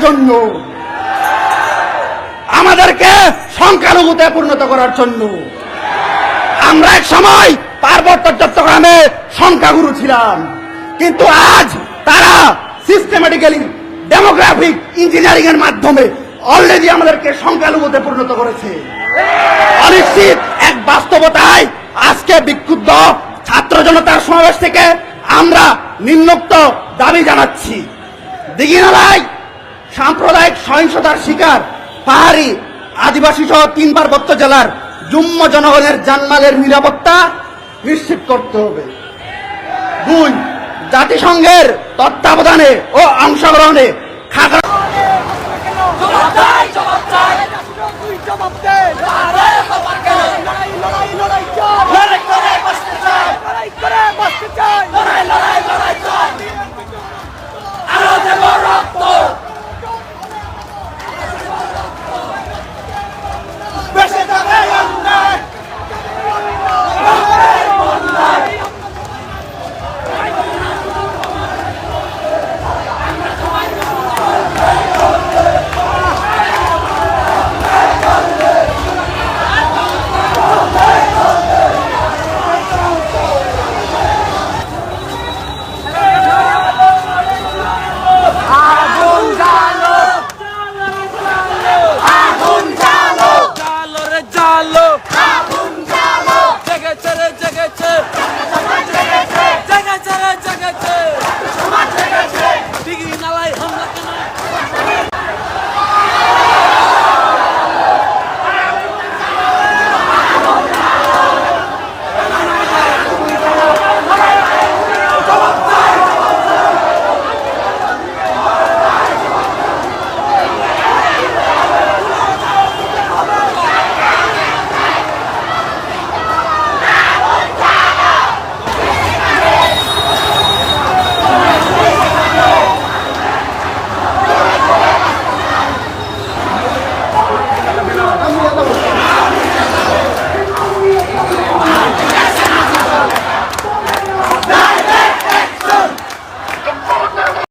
জন্য, আমাদেরকে সংখ্যালঘুতে পরিণত করার জন্য। আমরা এক সময় পার্বত্য চট্টগ্রামে সংখ্যাগুরু ছিলাম, কিন্তু আজ তারা সিস্টেমেটিক্যালি ডেমোগ্রাফিক ইঞ্জিনিয়ারিং এর মাধ্যমে অলরেডি আমাদেরকে সংখ্যালঘুতে পরিণত করেছে। অনিশ্চিত এক বাস্তবতায় আজকে বিক্ষুব্ধ ছাত্র জনতার সমাবেশ থেকে আমরা নিম্নোক্ত দাবি জানাচ্ছি। দীঘিনালায় সাম্প্রদায়িক সহিংসতার শিকার পাহাড়ি আদিবাসী সহ 3 পার্বত্য জেলার জুম্ম জনগণের জানমালের নিরাপত্তা নিশ্চিত করতে হবে। 2, জাতিসংঘের তত্ত্বাবধানে ও অংশগ্রহণে খাগড়া আগুন